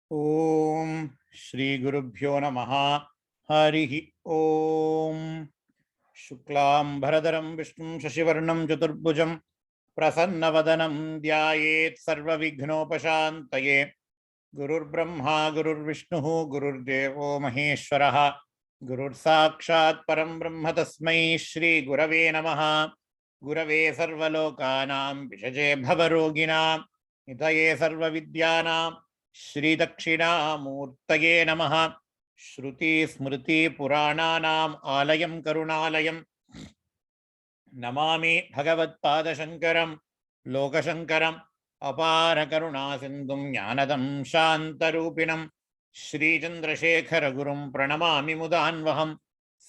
Om Shri Gurubhyo Namaha Harihi Om Shuklam Bharadaram Vishnum Shashivarnam Jaturbhujam Prasannavadanam Dhyayet Sarva Vighnopashantaye Gurur Brahma Gurur Vishnu Gurur Devo Maheshwaraha Gurur Sakshat Param Brahma Tasmai Shri Gurave Namaha Gurave Sarvalokanam Vishaje Bhavaroginam Nitaye Sarva Vidyanam Shri Dakshinamurtaye Namaha Shruti Smriti Purananam Alayam Karunalayam Namami Bhagavad Pada Shankaram Loka Shankaram Apara Karuna Sindhum Jnanadam Shantarupinam Shri Chandrasekhara Gurum Pranamami Mudanvaham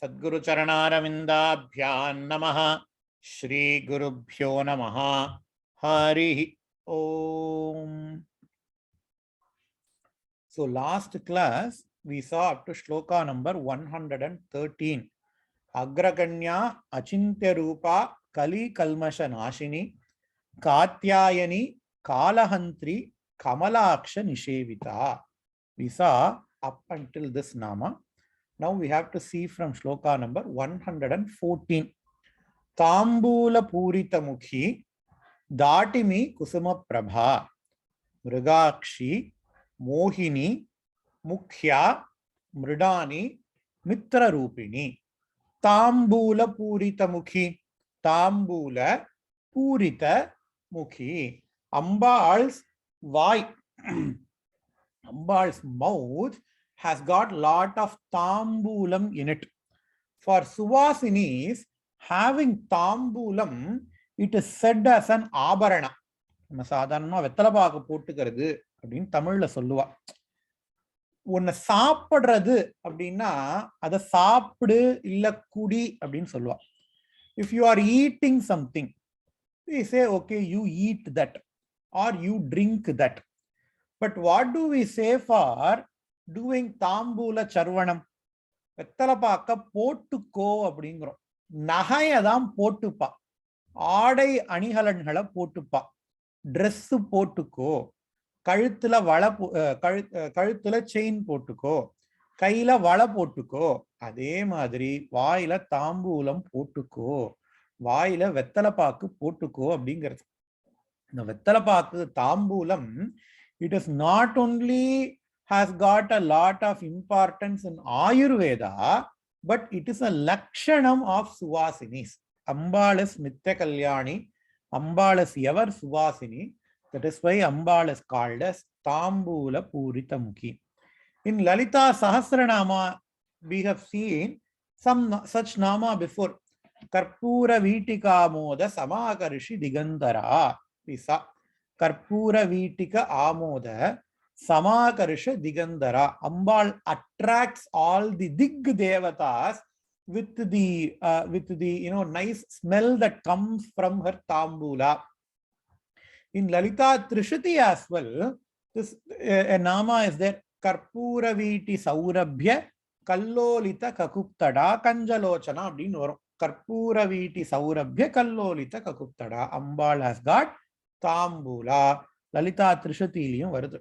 Sadguru Charanaravindaabhyan Namaha Shri Gurubhyo Namaha Harihi Om. So last class we saw up to shloka number 113. Agrakanya Achintya Rupa Kali Kalmasha Nashini Katyayani Kalahantri Kamalaksha Nishevita. We saw up until this nama. Now we have to see from shloka number 114. Tambula Purita Mukhi Datimi Kusuma Prabha Mrigakshi Mohini Mukhya Mridani Mitra Rupini. Tambula Purita Mukhi. Tambula Purita Mukhi. Ambal's vai, Ambal's mouth has got lot of tambulam in it. For Suvasinis, having tambulam, it is said as an abarana. நம்ம சாதாரணமா வெத்தலைப்பாக்கு போட்டுக்கிறது அப்படின்னு தமிழ்ல சொல்லுவா. உன்னை சாப்பிடுறது அப்படின்னா அதை சாப்பிடு இல்ல குடி அப்படின்னு சொல்லுவா. If you are eating something, we say okay, you eat that or you drink that. But what do we say for doing தாம்பூல சர்வணம்? வெத்தலைப்பாக்க போட்டுக்கோ அப்படிங்கிறோம். நகையதான் போட்டுப்பா, ஆடை அணிகலன்களை போட்டுப்பா, ட்ரெஸ் போட்டுக்கோ, கழுத்துல வளை கழுத்துல செயின் போட்டுக்கோ, கையில வளை போட்டுக்கோ. அதே மாதிரி வாயில தாம்பூலம் போட்டுக்கோ, வாயில வெத்தலைப்பாக்கு போட்டுக்கோ அப்படிங்கிறது. இந்த வெத்தலைப்பாக்கு தாம்பூலம், it is not only has got a lot of importance in Ayurveda, but it is a lakshanam of Suvasinis. Ambal is Nitya Kalyani, Ambal is ever Suvasini. That is why Ambal is called as Tambula Purita Mukhi. In Lalitha Sahasranamam, we have seen some such nama before. Karpura Vitika Amoda Samakarishi Digandara. We saw Karpura Vitika Amoda Samakarisha Digandara. Ambal attracts all the Dig Devatas with the nice smell that comes from her Tambula. In Lalita Trishati as well, this a nama is there. Karpura Viti Saurabhya Kallolita Kakuptada Kanjalochana அப்படின்னு வரும். Karpura Viti Saurabhya Kallolita Kakuptada. Ambal has got Tambula. Lalita Trishatiiliyum வருது.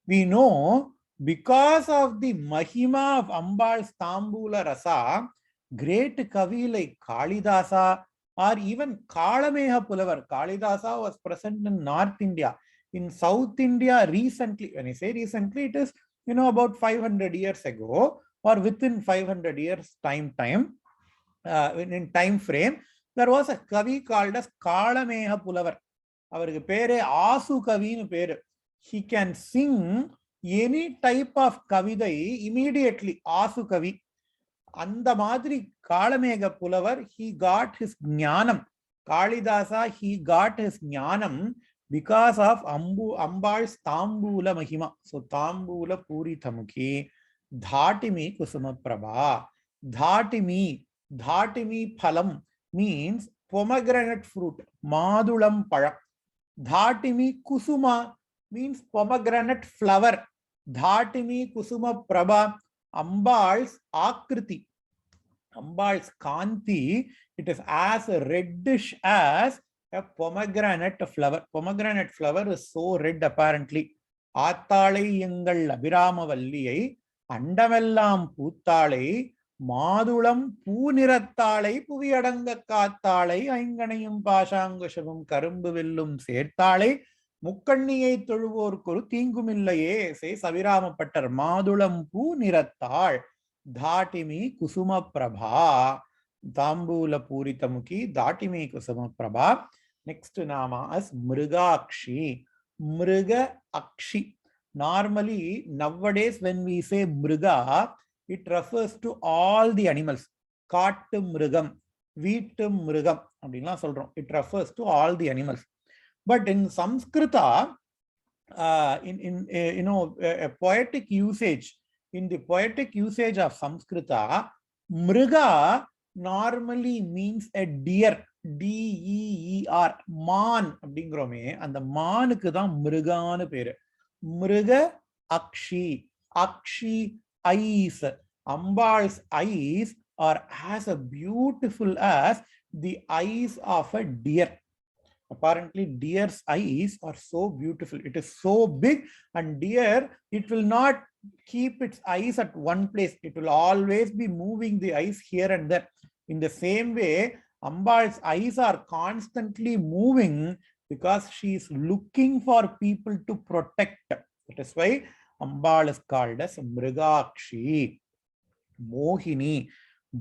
We know because of the Mahima of Ambal's Tambula Rasa, great Kavi like Kalidasa or even Kalameha Pulavar. Kalidasa was present in North India. In South India recently, when I say recently, it is about 500 years ago or within 500 years time in time frame, there was a Kavi called as Kalameha Pulavar. Avarukku pere Asu Kavi nu peru. He can sing any type of Kavidai immediately. Asu Kavi. அந்த மாதிரி காளமேக புலவர், he got his ஞானம். Kalidasa, he got his ஞானம் because of Ambal's Tambula Mahima. So Tambula Purita Mukhi Dhatimi Kusuma Prabha. Dhatimi phalam means pomegranate fruit. Madulam Para. Dhatimi Kusuma means pomegranate flower. Dhatimi Kusuma Prabha. Ambal's Akriti, Ambal's Kanti, it is as reddish as a pomegranate flower. Pomegranate flower is so red apparently. ஆத்தாளை எங்கள் அபிராமவல்லியை அண்டமெல்லாம் பூத்தாளை மாதுளம் பூ நிறத்தாளை புவியடங்க காத்தாளை ஐங்கனையும் பாஷாங்குஷமும் கரும்பு வெல்லும் சேர்த்தாளை முக்கண்ணியை தொழுவோர்க்கு ஒரு தீங்குமில்லையே சே சவிராமப்பட்டர் மாதுளம் பூ நிறத்தாள் தாட்டிமி குசும Prabha தாம்பூல பூரிதமுகி தாட்டிமி குசும Prabha. Next nama as Mrigakshi. Mriga Akshi. Normally, nowadays, when we say Mriga, it refers to all the animals. Kattu Mrigam, Veetu Mrigam. It refers to all the animals. But in Sanskrita, a poetic usage, in the poetic usage of Sanskrita, Mriga normally means a deer. DEER மான் அப்படிங்கிறோமே, அந்த மானுக்கு தான் மிருகான்னு பேரு. மிருக Akshi. Akshi eyes. Ambal's eyes are as beautiful as the eyes of a deer. Apparently deer's eyes are so beautiful. It is so big, and deer, it will not keep its eyes at one place. It will always be moving the eyes here and there. In the same way, Ambal's eyes are constantly moving because she is looking for people to protect. That is why Ambal is called as Mrigakshi. Mohini,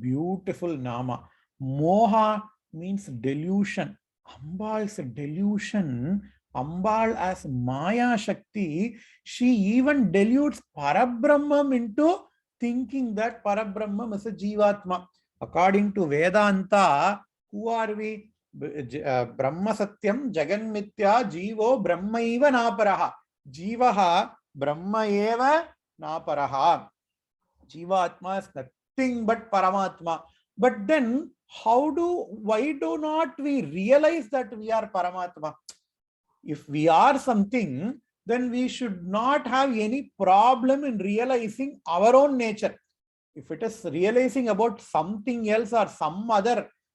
beautiful nama. Moha means delusion. Ambal's delusion, Ambal as Maya Shakti, she even deludes Parabrahmam into thinking that Parabrahmam is a Jivatma. According to Vedanta, who are we? Brahma Satyam Jagan Mithya Jivo Brahmaiva Naparaha. Jivaha Brahmaeva Naparaha. Jivatma is nothing but Paramatma. But then, why do not we realize that we are Paramatma? If we are something, then we should not have any problem in realizing our own nature. If it is realizing about something else or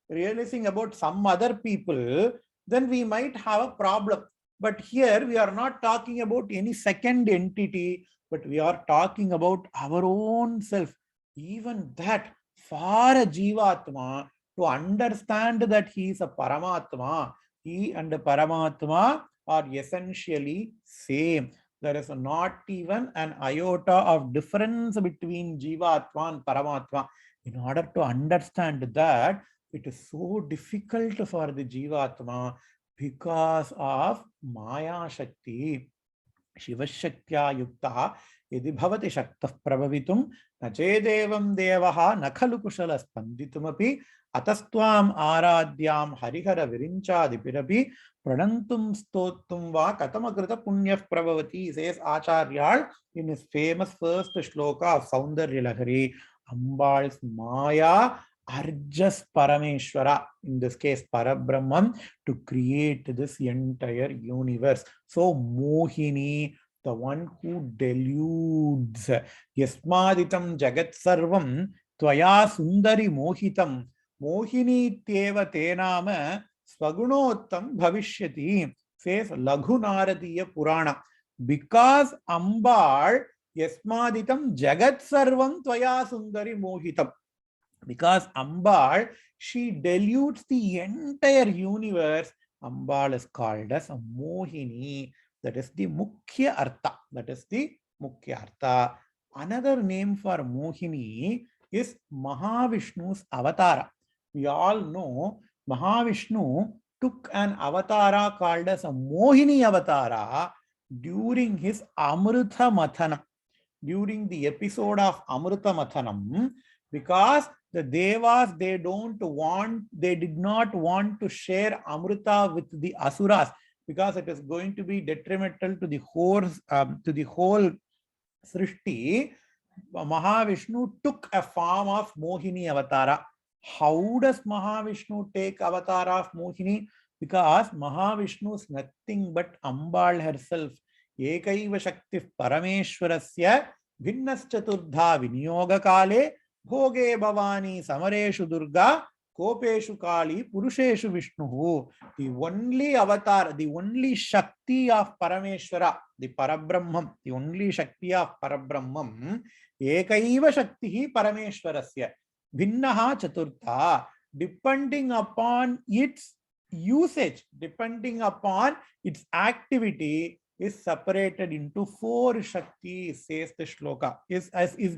realizing about some other people, then we might have a problem. But here we are not talking about any second entity, but we are talking about our own self. Even that, for a Jivatma to understand that he is a Paramatma, he and the Paramatma are essentially same. There is not even an iota of difference between Jivatma and Paramatma. In order to understand that, it is so difficult for the Jivatma because of Maya Shakti. Shivashaktya yukta yadi bhavati shaktah prabhavitum nachedevam devaha nakhalu kushala spanditumapi atastvam aradyam harihara virinchadipirapi pranantum stotum va katamakrita punyah prabhavati, says Acharyal in his famous first shloka of Saundarya Lahari. Ambal's Maya urges Parameshwara, in this case Parabrahman, to create this entire universe. So Mohini, the one who deludes. Yasmaditam Jagat Sarvam Tvaya Sundari Mohitam Mohini Teva Tenama Swagunottam Bhavishyati, says Laghu Naradiya Purana. Because Ambal Yasmaditam Jagat Sarvam Tvaya Sundari Mohitam. Because Ambal, she deludes the entire universe. Ambal is called as a Mohini. That is the Mukhya Artha. That is the Mukhya Artha. Another name for Mohini is Mahavishnu's Avatara. We all know Mahavishnu took an avatara called as a Mohini Avatara during his Amrita Mathanam. During the episode of Amrita Mathanam, because the Devas, they did not want to share Amrita with the Asuras, because it is going to be detrimental to the whole Srishti. Mahavishnu took a form of Mohini Avatara. How does Mahavishnu take Avatara of Mohini? Because Mahavishnu is nothing but Ambal herself. Ekaiva Shakti Parameshwarasya Vinnaschaturdha Vinyoga Kale Bhoge Bhavani Samareshu Durga Kopeshu Kali, Purusheshu Vishnu. The only avatar, the only Shakti of Parameshwara, the Parabrahmam, the only Shakti of Parabrahmam, Ekaiva Shakti Parameshwarasya. Bhinnaha Chaturtha, depending upon its usage, depending upon its activity, is separated into 4 Shaktis, says the shloka. Is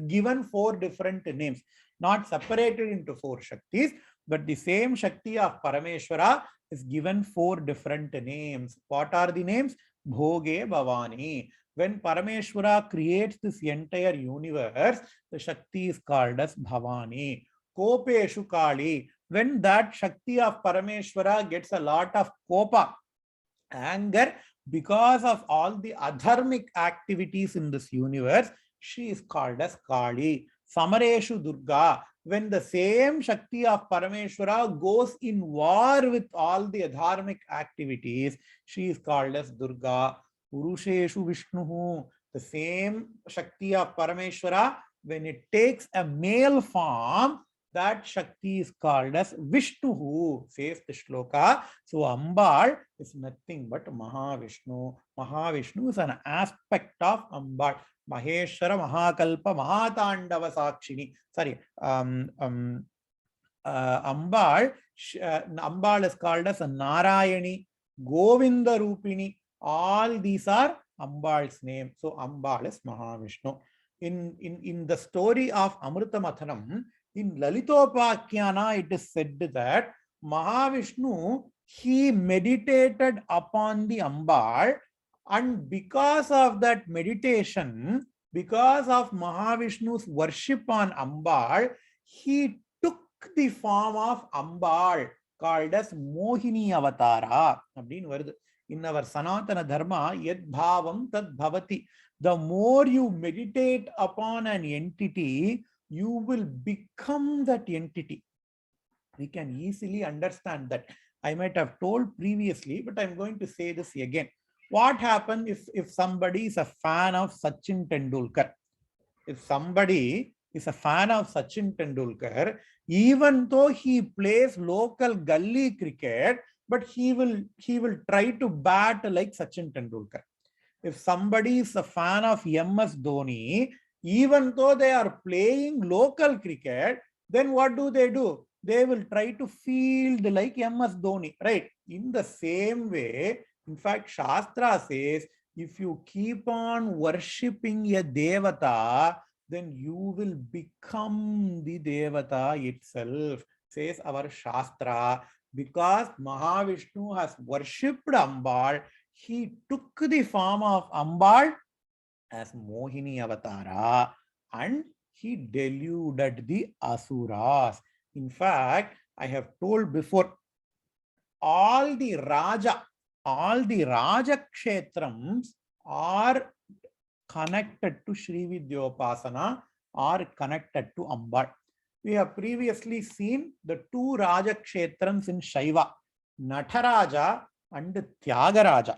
given 4 different names, not separated into 4 Shaktis, but the same Shakti of Parameshwara is given 4 different names. What are the names? Bhoge Bhavani. When Parameshwara creates this entire universe, the Shakti is called as Bhavani. Kopeshu Kali. When that Shakti of Parameshwara gets a lot of kopa, anger, because of all the adharmic activities in this universe, she is called as Kali. Samareshu Durga. When the same Shakti of Parameshwara goes in war with all the adharmic activities, she is called as Durga. Purusheshu Vishnu. The same Shakti of Parameshwara, when it takes a male form, that Shakti is called as Vishnu, says the shloka. So Ambal is nothing but Mahavishnu. Mahavishnu is an aspect of Ambal. Maheshwara, Mahakalpa, Mahatandava Sakshini. Sorry, Ambal is called as a Narayani, Govinda Rupini. All these are Ambal's name. So Ambal is Mahavishnu. In the story of Amrita Mathanam, in Lalitopakyana, it is said that Mahavishnu, he meditated upon the Ambal, and because of that meditation, because of Mahavishnu's worship on Ambal, he took the form of Ambal, called as Mohini Avatara. In our Sanatana Dharma, Yad Bhavam Tad Bhavati. The more you meditate upon an entity, you will become that entity. We can easily understand that. I might have told previously, but I'm going to say this again. What happens if somebody is a fan of Sachin Tendulkar? If somebody is a fan of Sachin Tendulkar, even though he plays local gully cricket, but he will try to bat like Sachin Tendulkar. If somebody is a fan of MS Dhoni, even though they are playing local cricket, then what do? They will try to field like MS Dhoni, right? In the same way, in fact, Shastra says, if you keep on worshipping a Devata, then you will become the Devata itself, says our Shastra. Because Mahavishnu has worshipped Ambal, he took the form of Ambal as Mohini Avatara and he deluded the Asuras. In fact, I have told before, all the Raja Kshetrams are connected to Sri Vidyopasana or connected to Ambal. We have previously seen the 2 Raja Kshetrams in Shaiva, Nataraja and Tyagaraja.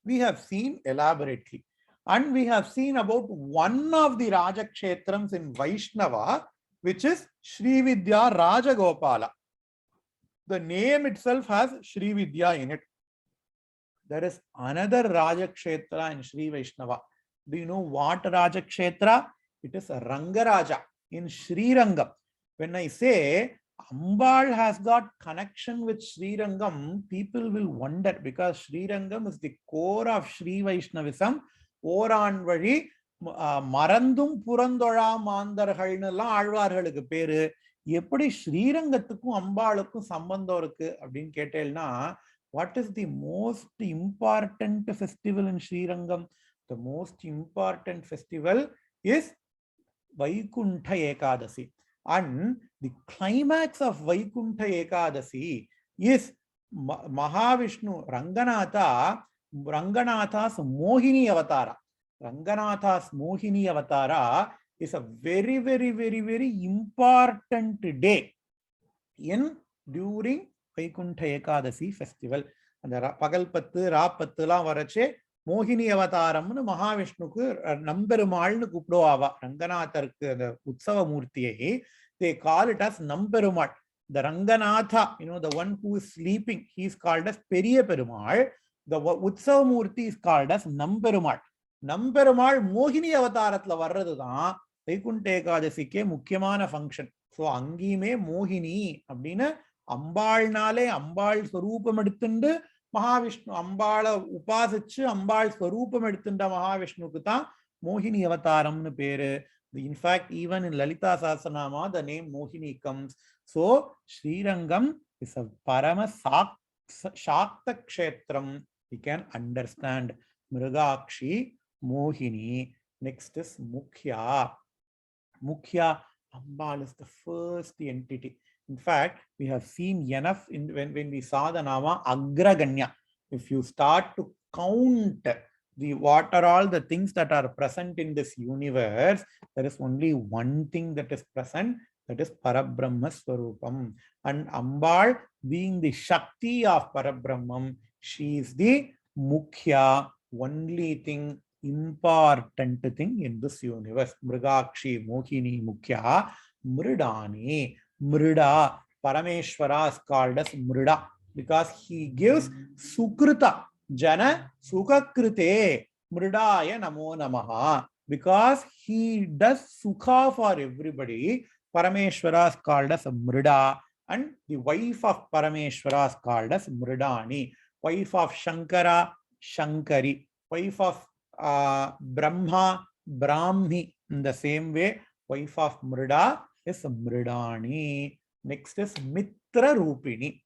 We have seen elaborately. And we have seen about one of the Raja Kshetrams in Vaishnava, which is Sri Vidya Rajagopala. The name itself has Sri Vidya in it. There is another Raja Kshetra in Sri Vaishnava. Do you know what Raja Kshetra? It is Rangaraja in Sri Rangam. When I say Ambal has got connection with Sri Rangam, people will wonder, because Sri Rangam is the core of Sri Vaishnavism. Oran Vadi, Marandum Purandora Mandarhalnala Alvarhalukku peru. எப்படி ஸ்ரீரங்கத்துக்கும் அம்பாளுக்கும் சம்பந்தம் இருக்கு அப்படின்னு கேட்டேன்னா, what is the most important festival in Srirangam? The most important festival is Vaikuntha Ekadasi. And the climax of Vaikuntha Ekadasi is Mahavishnu, Ranganatha's Mohini Avatara. Ranganatha's Mohini Avatara is a very, very, very, very important day during Vaikuntha Ekadasi festival. And the Pagalpattu, Rapattulam varache Mohini Avataramnu Mahavishnuku Namperumalnu Kupdoava. Ranganatharku the Utsava Murthiye, they call it as Namperumal. The Ranganatha, the one who is sleeping, he is called as Periya Perumal. The Utsav is called as Namperumal. Namperumal Mohini Avataratla Varradha, Vaikunta Ekadasike Mukyamana function. So Angime Mohini Abdina Ambalnale, Ambal Swarupam Eduttundu, Mahavishnu Ambala Upasichu, Ambal Swarupam Edutunda Mahavishnu Kuta, Mohini Avataram Pere. In fact, even in Lalita Sahasranamam, the name Mohini comes. So, Srirangam is a Parama Shakta Kshetram. We can understand Mrigakshi, Mohini. Next is Mukhya. Mukhya, Ambal is the first entity. In fact, we have seen enough when we saw the Nama Agraganya. If you start to count what are all the things that are present in this universe, there is only one thing that is present, that is Parabrahma Swarupam. And Ambal, being the Shakti of Parabrahmam, she is the Mukhya, only thing, important thing in this universe. Mrigakshi, Mohini, Mukhya, Mridani. Mrida, Parameshwara is called as Mrida because he gives Sukrita. Jana Sukhakrite Mridaya Namo Namaha. Because he does Sukha for everybody, Parameshwara is called as Mrida, and the wife of Parameshwara is called as Mridani. Wife of Shankara, Shankari. Wife of Brahma, Brahmi. In the same way, wife of Mrida is Mridani. Next is Mitra Rupini.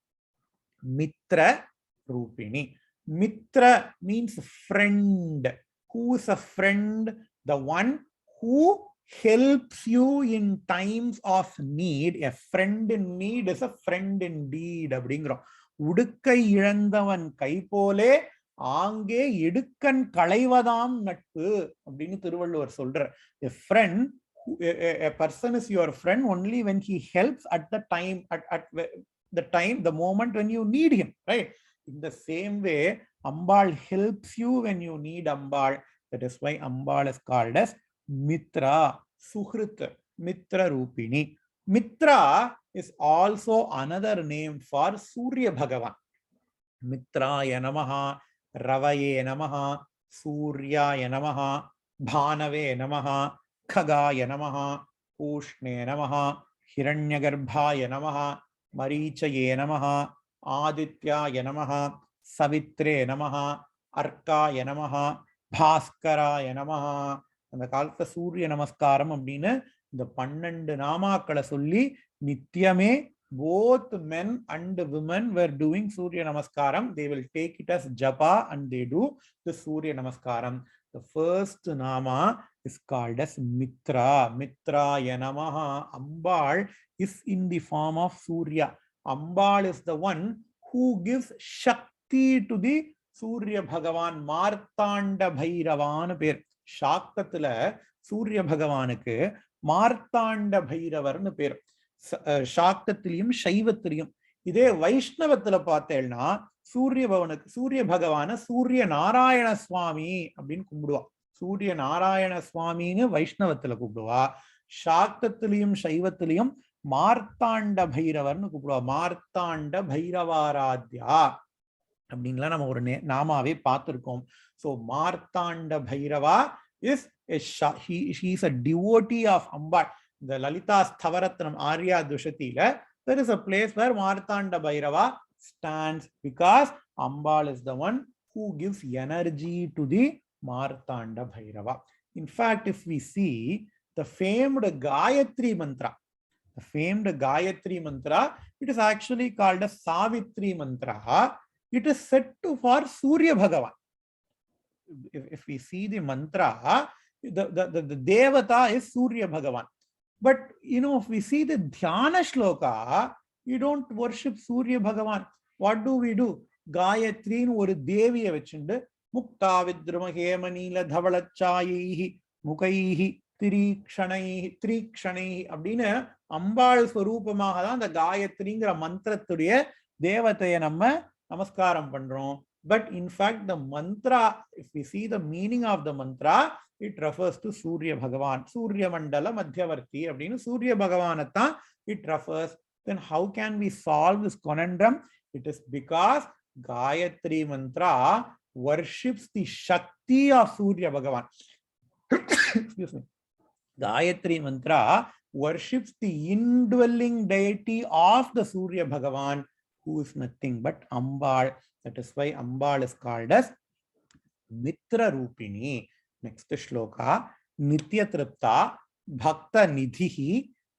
Mitra Rupini. Mitra means friend. Who is a friend? The one who helps you in times of need. A friend in need is a friend indeed. Udukkai ilandavan kai pole aange edukkan kalaivadam nattu. Abdinu Thiruvalluvar solrar. A friend, a person is your friend only when he helps at the time, the moment when you need him, right? In the same way, Ambal helps you when you need Ambal. That is why Ambal is called as Mitra, Suhrit, Mitra Rupini. Mitra is also another name for Surya Bhagavan. Mitraya Namaha, Ravaye Namaha, Suryaya Namaha, Bhanave Namaha, Khagaya Namaha, Ushne Namaha, Hiranyagarbhaya Namaha, Marichaye Namaha, Adityaya Namaha, Savitre Namaha, Arkaya Namaha, Bhaskaraya Namaha. And the Kalpa Surya Namaskaram Abdina, the Pandand Namakala Sulli, Nityame, both men and women were doing Surya Namaskaram. They will take it as Japa and they do the Surya Namaskaram. The first Nama is called as Mitra. Mitraya Namaha. Ambal is in the form of Surya. Ambal is the one who gives Shakti to the Surya Bhagavan. Martanda Bhairavan per. Shaktatula Surya Bhagavanukku Martanda Bhairavarnu per. Shaktathiliyum Shaivathiliyum. Idhe Vaishnavathila paathelna Surya Bhagavana Surya Narayana Swami abdin kumbuduva. Surya Narayana Swami nu Vaishnavathila kumbuduva. Shaktathiliyum Shaivathiliyum Martanda Bhairavarnu kumbuduva. Martanda Bhairavaradhya அப்படின்லாம் நம்ம ஒரு நாமாவே பார்த்திருக்கோம். So Martanda Bhairava is he is a devotee of Ambal. The Lalita Sahasranamam Arya Dushatila, there is a place where Martanda Bhairava stands because Ambal is the one who gives energy to the Martanda Bhairava. In fact, if we see the famed Gayatri Mantra, it is actually called a Savitri Mantra. It is set to for Surya Bhagavan. If we see the mantra, the Devata is Surya Bhagavan. But, if we see the Dhyana Shloka, we don't worship Surya Bhagavan. What do we do? Gayatri or Deviya vechundu, Mukta Vidruma Hema Neela Dhavalachaihi, Mukaihi, Trikshanaihi, Abdina, Ambal Swarupamaha, the Gayatri mantratuடைய தேவதையை நம்ம நமஸ்காரம் பண்றோம். But in fact, the mantra, if we see the meaning of the mantra, it refers to Surya Bhagavan. Surya Mandala Madhyavarti. Surya Bhagavanatha, it refers. Then how can we solve this conundrum? It is because Gayatri Mantra worships the Shakti of Surya Bhagavan. Excuse me. Gayatri Mantra worships the indwelling deity of the Surya Bhagavan, who is nothing but Ambal. That is why Ambal is called as Mitra Rupini. Next shloka. Nitya Tripta Bhakta Nidhihi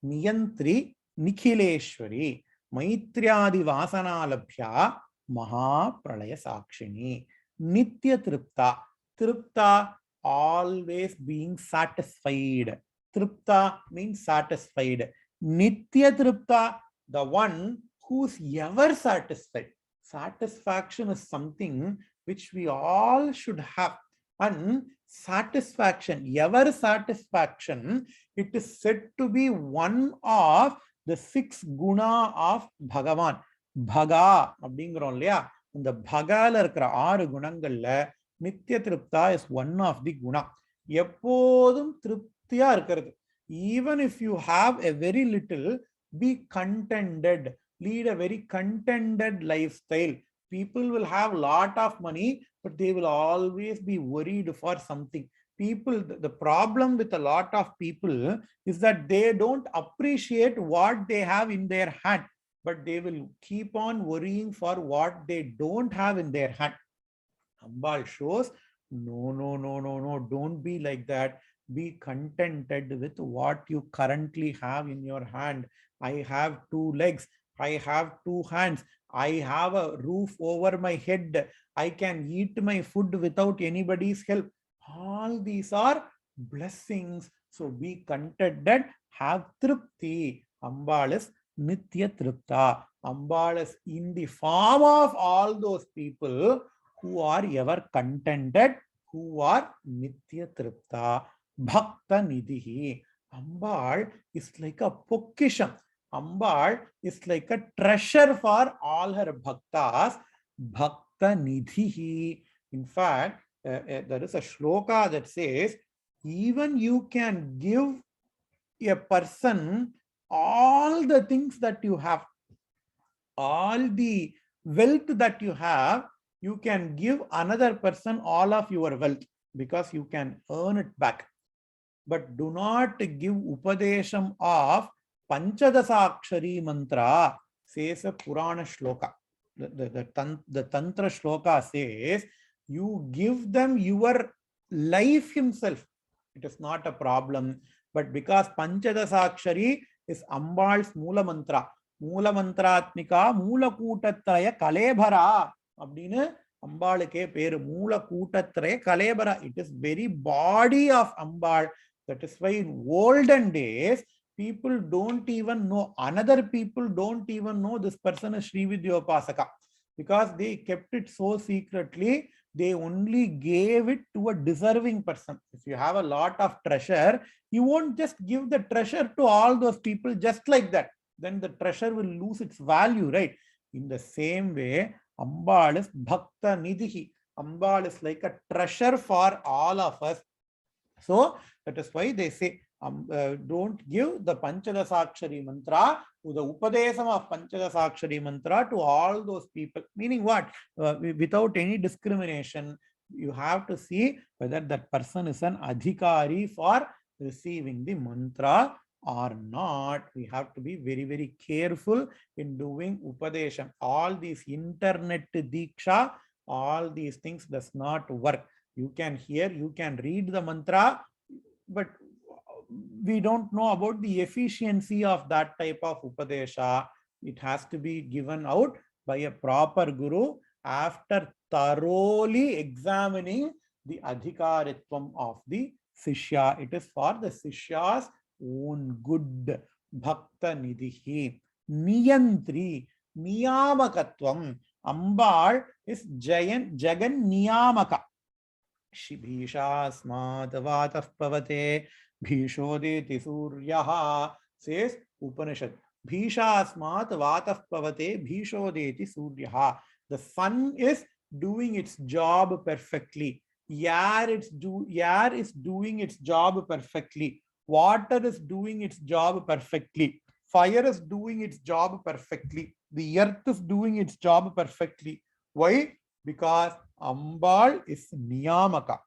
Niyantri Nikhileshwari Maitriadi Vasanalabhya Maha Pralaya Sakshini. Nitya Tripta. Tripta, always being satisfied. Tripta means satisfied. Nitya Tripta, the one who's ever satisfied. Satisfaction is something which we all should have. And satisfaction, ever satisfaction, it is said to be one of the 6 guna of Bhagavan. Bhaga, அப்படிங்கிறோம் இல்லையா, இந்த பகால இருக்கிற 6 குணங்கள்ல நித்திய Tripta is one of the guna. எப்போதும் திருப்தியா இருக்கிறது. Even if you have a very little, be contented, lead a very contented lifestyle. People will have lot of money, but they will always be worried for something. People, the problem with a lot of people is that they don't appreciate what they have in their hand, but they will keep on worrying for what they don't have in their hand. Ambal shows, no, don't be like that. Be contented with what you currently have in your hand. I have 2 legs, I have 2 hands, I have a roof over my head, I can eat my food without anybody's help. All these are blessings. So be contented, have tripti. Ambal is Nitya Tripta. Ambal is in the form of all those people who are ever contented, who are Nitya Tripta. Bhakta Nidhihi. Ambal is like a pokisham. Ambal is like a treasure for all her bhaktas. Bhakta Nidhihi. In fact, there is a shloka that says, even you can give a person all the things that you have, all the wealth that you have, you can give another person all of your wealth because you can earn it back. But do not give upadesham of Panchadasakshari mantra, says a Purana shloka. The Tantra shloka says, you give them your life himself. It is not a problem. But because Panchadasakshari is Ambal's Mula mantra, Mula mantratmika, Mula Kutatraya Kalebhara. அப்படின்னு அம்பாளுக்கே பேரு. மூல கூட்டத்திரய கலேபரா. It is very body of Ambal. That is why in olden days, people don't even know, another people don't even know this person is Srividyopasaka, because they kept it so secretly. They only gave it to a deserving person. If you have a lot of treasure, you won't just give the treasure to all those people just like that. Then the treasure will lose its value, right? In the same way, Ambal is Bhakta Nidhihi. Ambal is like a treasure for all of us. So that is why they say, don't give the Panchadasakshari mantra, to the Upadesam of Panchadasakshari mantra to all those people. Meaning what? Without any discrimination, you have to see whether that person is an adhikari for receiving the mantra or not. We have to be very, very careful in doing Upadesham. All these internet diksha, all these things does not work. You can hear, you can read the mantra, but we don't know about the efficiency of that type of Upadesha. It has to be given out by a proper guru after thoroughly examining the adhikaritvam of the Sishya. It is for the Sishya's own good. Bhakta Nidhihi. Niyantri, Niyamakatvam. Ambal is Jagan Niyamaka. Shibhishasmat vatah pavate bhishodeti suryaha, says Upanishad. Bhishasmat vatah pavate bhishodeti suryaha. The sun is doing its job perfectly. Air is doing its job perfectly. Water is doing its job perfectly. Fire is doing its job perfectly. The earth is doing its job perfectly. Why? Because Ambal is Niyamaka.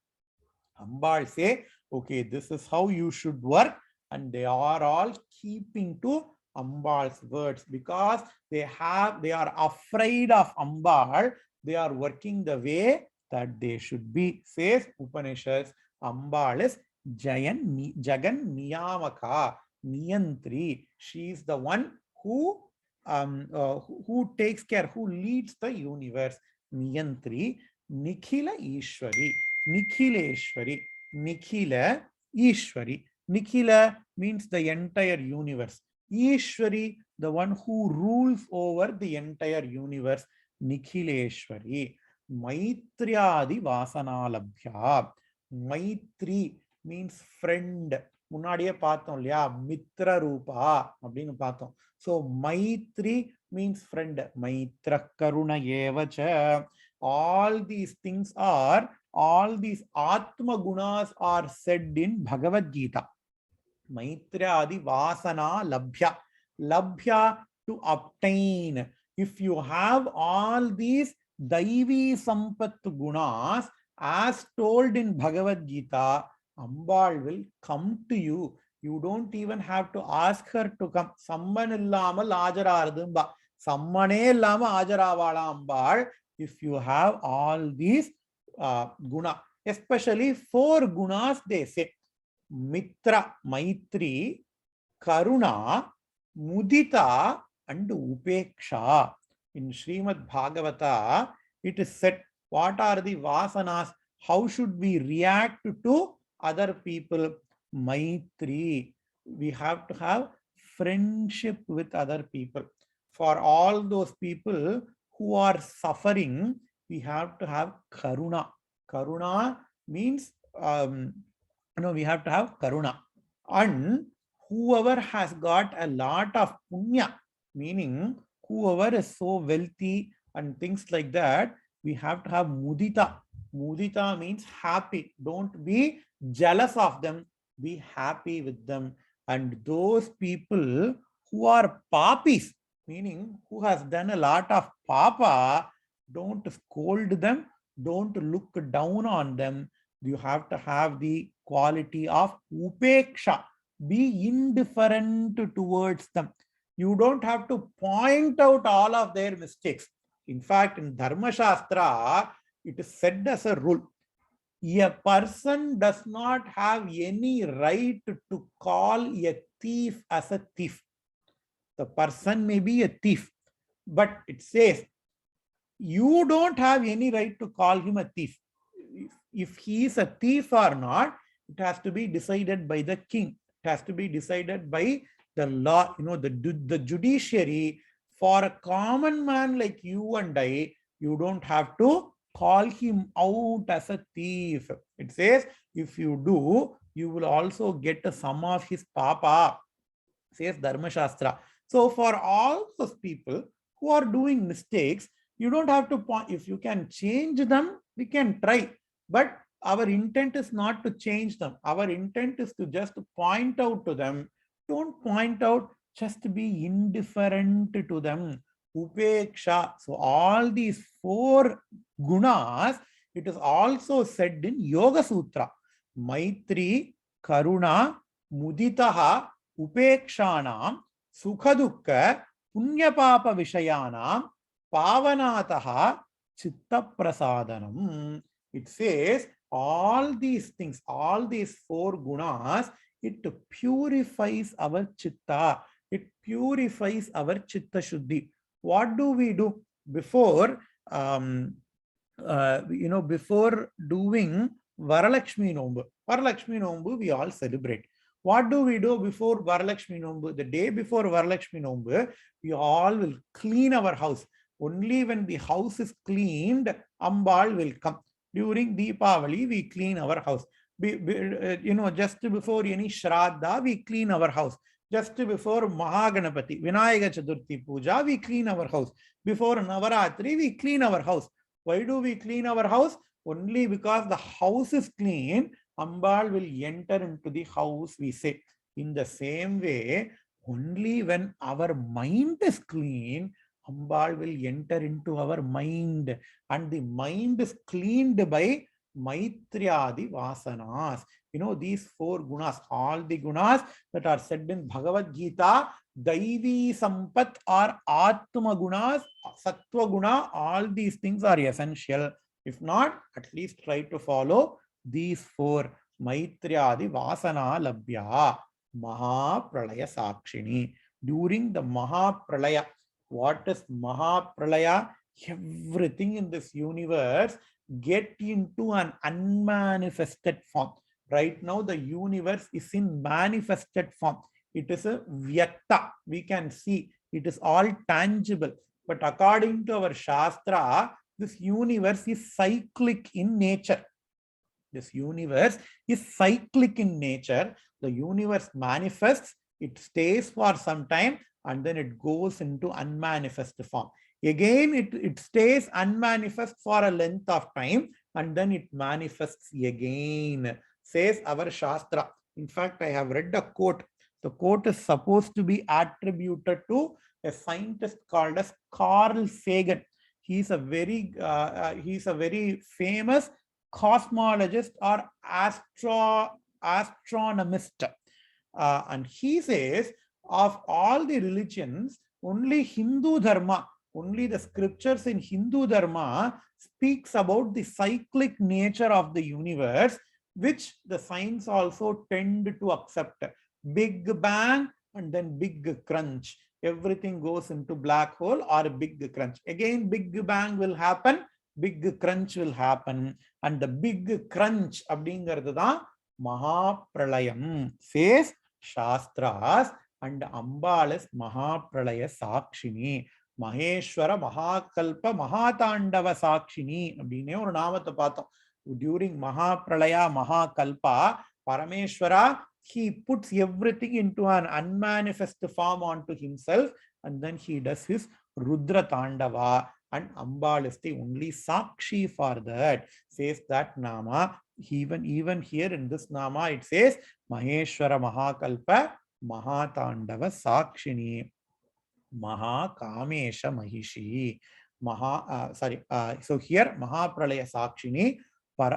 Ambal say, okay, this is how you should work, and they are all keeping to Ambal's words because they are afraid of Ambal. They are working the way that they should be. Says Upanishads, Ambal is Jagan Niyamaka, Niyantri. She is the one who takes care, who leads the universe. Niyantri, Nikhila Ishwari. Nikhileshwari. Nikhila Ishwari. Nikhila means the entire universe. Ishwari, the one who rules over the entire universe. Nikhileshwari. Maitriadi Vasanalabhya. Maitri means friend. முன்னாடியே பார்த்தோம் இல்லையா, மித்ர ரூபா அப்படின்னு பார்த்தோம். So Maitri means friend. Maitra Karuna Evacha. All these things are, all these Atma Gunas are said in Bhagavad Gita. Maitra Adi Vasana Labhya. Labhya, to obtain. If you have all these Daivi Sampat Gunas as told in Bhagavad Gita, Ambal will come to you. You don't even have to ask her to come. Samman illamal ajararudumba. Sammane illama ajaravala Ambal. If you have all these guna, especially 4 gunas, they say Mitra, Maitri, Karuna, Mudita, and Upeksha. In Srimad Bhagavata, it is said what are the vasanas, how should we react to other people. Maitri, we have to have friendship with other people. For all those people who are suffering, we have to have karuna. Karuna means we have to have karuna. And whoever has got a lot of punya, meaning whoever is so wealthy and things like that, we have to have mudita. Mudita means happy. Don't be jealous of them, be happy with them. And those people who are papis, meaning who has done a lot of papa, don't scold them, don't look down on them. You have to have the quality of upeksha. Be indifferent towards them. You don't have to point out all of their mistakes. In fact, in Dharma Shastra, it is said as a rule, a person does not have any right to call a thief as a thief. The person may be a thief, but it says you don't have any right to call him a thief. If he is a thief or not, it has to be decided by the king. It has to be decided by the law, the judiciary. For a common man like you and I, you don't have to call him out as a thief. It says if you do, you will also get some of his papa, says Dharma Shastra. So for all those people who are doing mistakes, you don't have to point. If you can change them, we can try. But our intent is not to change them. Our intent is to just point out to them. Don't point out, just be indifferent to them. Upeksha. So all these 4 gunas, it is also said in Yoga Sutra. Maitri, Karuna, Muditaha, Upekshanam, Sukhadukka, Punyapapa Vishayanam, Pavanataha, Chitta Prasadanam. It says all these things, all these 4 gunas, it purifies our chitta. It purifies our chitta shuddhi. What do we do before before doing Varalakshmi Nombu? Varalakshmi Nombu we all celebrate. What do we do before Varalakshmi Nombu? The day before Varalakshmi Nombu, we all will clean our house. Only when the house is cleaned, Ambal will come. During Deepavali, we clean our house. Just before any Shraddha, we clean our house. Just before Mahaganapati, Vinayaka Chaturthi Puja, we clean our house. Before Navaratri, we clean our house. Why do we clean our house? Only because the house is clean, Ambal will enter into the house, we say. In the same way, Only when our mind is clean, Ambal will enter into our mind, and the mind is cleaned by Maitriadi Vasanas. You know, these four gunas, all the gunas that are said in Bhagavad Gita, Daivi Sampat or Atma gunas, Sattva guna, all these things are essential. If not, at least try to follow these four. Maitriadi Vasana Labhya. Mahapralaya Sakshini. During the Mahapralaya, what is Mahapralaya? Everything in this universe get into an unmanifested form. Right now, the universe is in manifested form. It is a vyakta. We can see it is all tangible. But according to our Shastra, this universe is cyclic in nature. This universe is cyclic in nature. The universe manifests, it stays for some time, and then it goes into unmanifest form. Again, it stays unmanifest for a length of time, and then it manifests again, says our Shastra. In fact, I have read a quote. The quote is supposed to be attributed to a scientist called as Carl Sagan. He's a very famous cosmologist or astronomist. And he says, of all the religions, only Hindu Dharma, only the scriptures in Hindu Dharma speaks about the cyclic nature of the universe, which the science also tend to accept. Big Bang and then Big Crunch. Everything goes into black hole or Big Crunch. Again, Big Bang will happen, Big Crunch will happen. And the Big Crunch அப்படிங்கிறது தான் Mahapralayam, says Shastras, and Ambal is Mahapralaya Sakshini. Maheshwara Mahakalpa Mahatandava Sakshini அப்படின்னே ஒரு நாமத்தை பார்த்தோம். During Mahapralaya Mahakalpa, Parameshwara, he puts everything into an unmanifest form onto himself, and then he does his Rudra Tandava, and Ambal is the only Sakshi for that, says that Nama. Even here in this Nama, it says Maheshwara Mahakalpa Mahatandava Sakshini. Mahakamesha Mahishi. So here Mahapralaya Sakshini.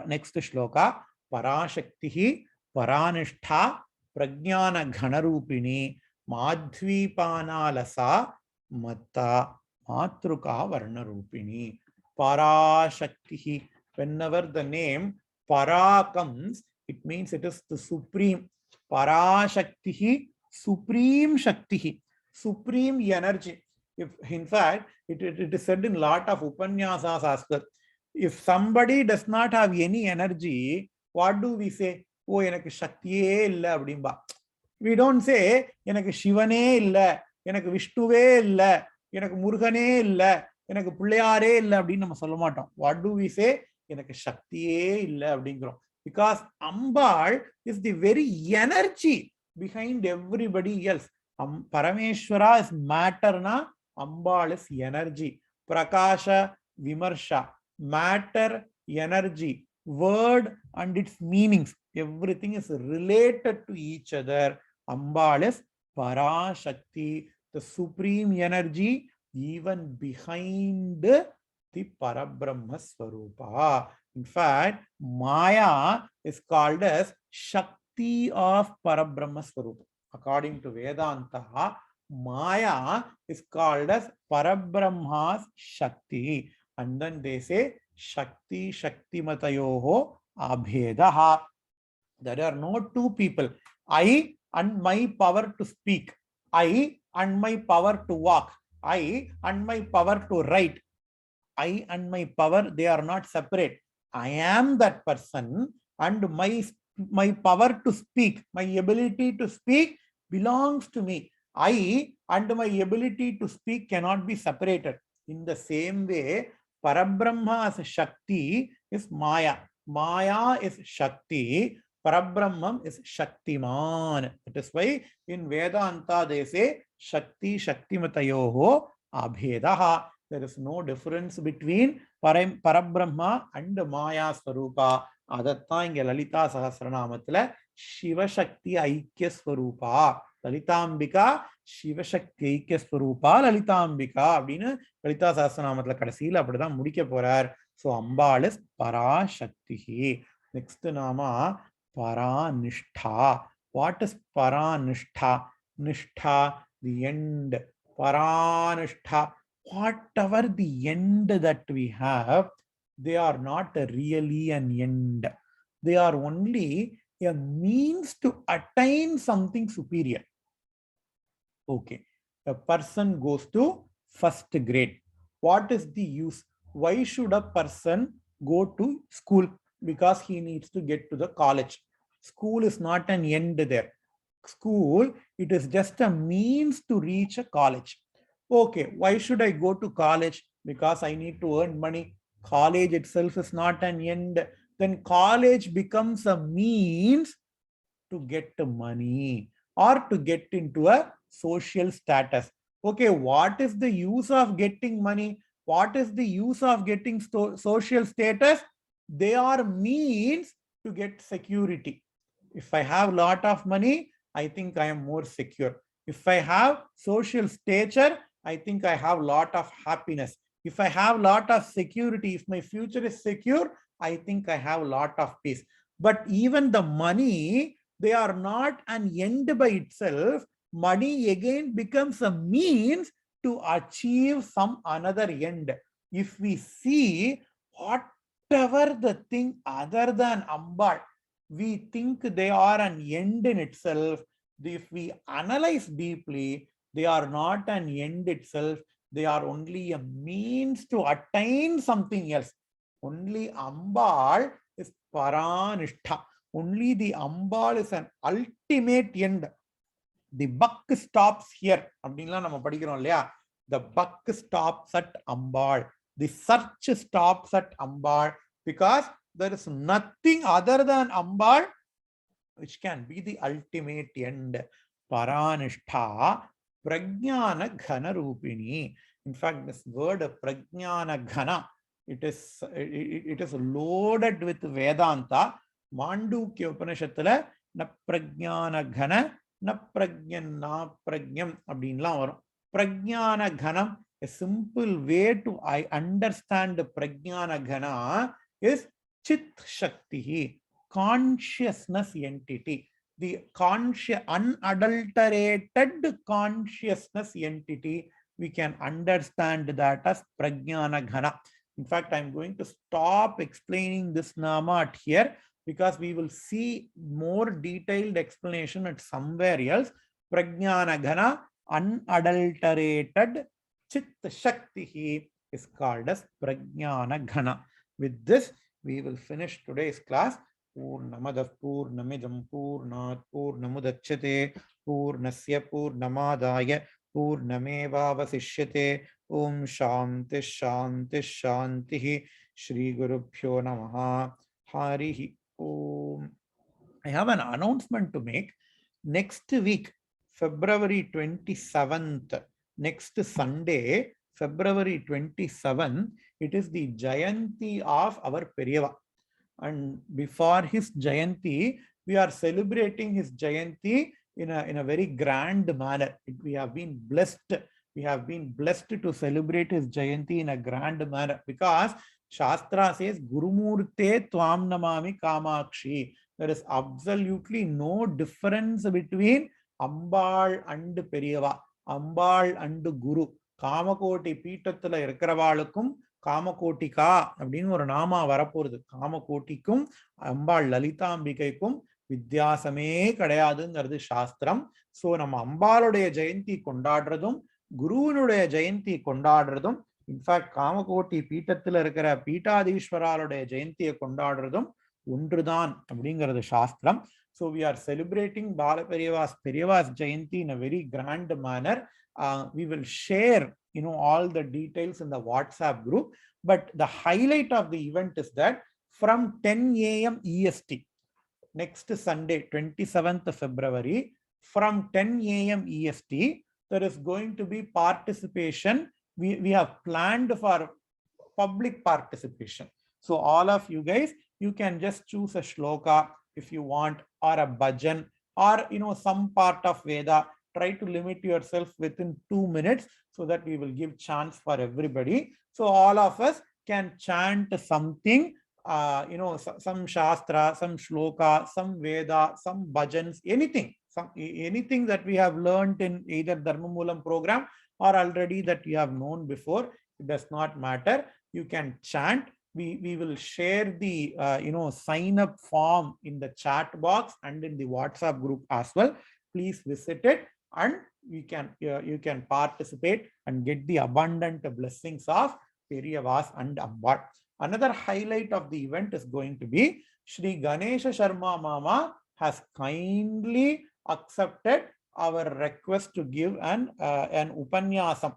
Next shloka, Parashaktihi Paranishtha Prajnana Ghanarupini Madhvipanalasa Matta Matruka Varnarupini. Parashaktihi. Whenever the name Para comes, it means it is the supreme. Parashaktihi, supreme Shaktihi, supreme energy. If in fact, it is said in lot of Upanyasas as well. If somebody does not have any energy, what do we say? Oh, enakku shaktiye illa abdimba. We don't say enakku Shivane illa, enakku Vishnuve illa, enakku Murugane illa, enakku Pullayare illa abdin nama solla maatom. What do we say? Enakku shaktiye illa abdingrom. Because Ambal is the very energy behind everybody else. Parameshwara is matter na, Ambal is energy. Prakasha, Vimarsha, matter, energy, word and its meanings, everything is related to each other. Ambal is Parashakti, the supreme energy, even behind the Parabrahma Swarupa. In fact, Maya is called as Shakti of Parabrahma Swarupa. According to Vedanta, Maya is called as Parabrahma's Shakti. And then they say Shakti Shaktimatayoho Abhedaha. There are no two people. I and my power to speak. I and my power to walk. I and my power to write. I and my power, they are not separate. I am that person, and my power to speak, my ability to speak belongs to me. I and my ability to speak cannot be separated. In the same way, Parabrahma as Shakti is Maya. Maya is Shakti. Parabrahman is Shaktiman. That is why in Vedanta they say Shakti Shaktimatayoho Abhedaha. There is no difference between Parabrahma and Maya Swarupa. Adatha inge Lalitha Sahasranamathila Shiva Shakti Aikya Swarupa. Lalitambika Shiva Shakti Aikya Swarupa Lalitambika. Abdina Lalitha Sahasranamathla Kadasila அப்படிதான் முடிக்க போறார். So Ambal is Parashakti. Next nama Paranishtha. What is Paranishtha? Nishtha, the end. Paranishtha. Whatever the end that we have, they are not really an end. They are only a means to attain something superior. Okay. A person goes to first grade. What is the use? Why should a person go to school? Because he needs to get to the college. School is not an end there. School, it is just a means to reach a college. Okay, why should I go to college? Because I need to earn money. College itself is not an end. Then college becomes a means to get money or to get into a social status. Okay, what is the use of getting money? What is the use of getting social status? They are means to get security. If I have a lot of money, I think I am more secure. If I have social stature, I think I have a lot of happiness. If I have a lot of security, if my future is secure, I think I have a lot of peace. But even the money, they are not an end by itself. Money again becomes a means to achieve some another end. If we see whatever the thing other than Ambal, we think they are an end in itself. If we analyze deeply, they are not an end itself. They are only a means to attain something else. Only Ambal is Paranishtha. Only the Ambal is an ultimate end. The buck stops here. The buck stops at Ambal. The search stops at Ambal because there is nothing other than Ambal which can be the ultimate end. Paranishtha Prajnana Ghana Rupini. In fact, this word Prajnana Ghana, it is loaded with Vedanta. Mandukya Upanishadula na Prajnana Ghana na Prajnana Prajnam அப்படின்லாம் வரும். Prajnana Ghanam, a simple way to understand Prajnana Ghana is Chit Shakti, consciousness entity. The unadulterated consciousness entity, we can understand that as Prajnana Ghana. In fact, I'm going to stop explaining this nama at here because we will see more detailed explanation at somewhere else. Prajnana Ghana, unadulterated Chit Shakti is called as Prajnana Ghana. With this, we will finish today's class. Purnamadav Purnamidam Purnat Purnamudachyate Purnasya Purnamadaya Purnamevavasishyate Om Shanti Shanti Shanti Shri Gurubhyo Namaha Harihi Om. I have an announcement to make. Next week, February 27th, next Sunday, February 27th, it is the Jayanti of our Periyava. And before his Jayanti, we are celebrating his Jayanti in a very grand manner. We have been blessed. We have been blessed to celebrate his Jayanti in a grand manner because Shastra says, Gurumurte Tvam Namami Kamakshi. There is absolutely no difference between Ambal and Periyava, Ambal and Guru. Kamakoti Pitathula Irkaravalukkum காமகோட்டிகா அப்படின்னு ஒரு நாமா வரப்போறது. காமகோட்டிக்கும் அம்பாள் லலிதாம்பிகைக்கும் வித்தியாசமே கிடையாதுங்கிறது சாஸ்திரம். So நம்ம அம்பாளுடைய ஜெயந்தி கொண்டாடுறதும் குருவினுடைய Jayanthi கொண்டாடுறதும், in fact Kamakoti பீட்டத்துல இருக்கிற பீட்டாதீஸ்வராளுடைய ஜெயந்தியை கொண்டாடுறதும் ஒன்றுதான் அப்படிங்கிறது சாஸ்திரம். So we are celebrating Bala Periyava's Jayanti in a very grand manner. We will share all the details in the WhatsApp group. But the highlight of the event is that from 10 a.m. EST, next Sunday, 27th February, from 10 a.m. EST, there is going to be participation. We have planned for public participation. So all of you guys, you can just choose a shloka if you want, or a bhajan, or some part of Veda. Try to limit yourself within 2 minutes so that we will give chance for everybody. So all of us can chant something, some Shastra, some Shloka, some Veda, some bhajans, anything that we have learned in either Dharmamulam program or already that you have known before. It does not matter. You can chant. We will share the sign up form in the chat box and in the WhatsApp group as well. Please visit it, and you can participate and get the abundant blessings of Periyavas and Ambar. Another highlight of the event is going to be Shri Ganesha Sharma Mama has kindly accepted our request to give an upanyasam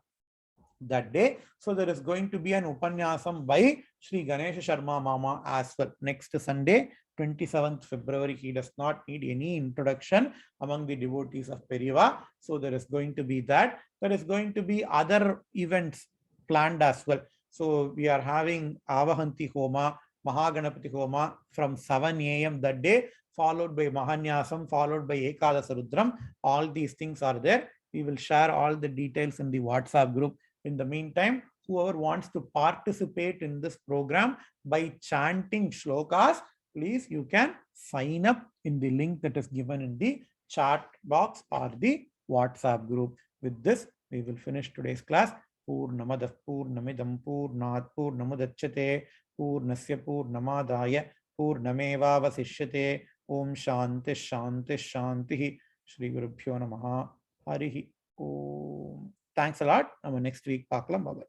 that day. So there is going to be an upanyasam by Sri Ganesha Sharma Mama as well. Next Sunday, 27th February, he does not need any introduction among the devotees of Periva. So there is going to be that. There is going to be other events planned as well. So we are having Avahanti Homa, Mahaganapati Homa from 7 a.m. that day, followed by Mahanyasam, followed by Ekadasa Rudram. All these things are there. We will share all the details in the WhatsApp group. In the meantime, whoever wants to participate in this program by chanting shlokas, please, you can sign up in the link that is given in the chat box or the WhatsApp group. With this, we will finish today's class. Purnamadah Purnamidam Purnat Purnamudachyate Purnasya Purnamadaya Purnamevavasishyate. Om Shanti Shanti Shanti. Shri Gurubhyo Namaha. Harihi Om. Thanks a lot. Next week பார்க்கலாம். Bye bye.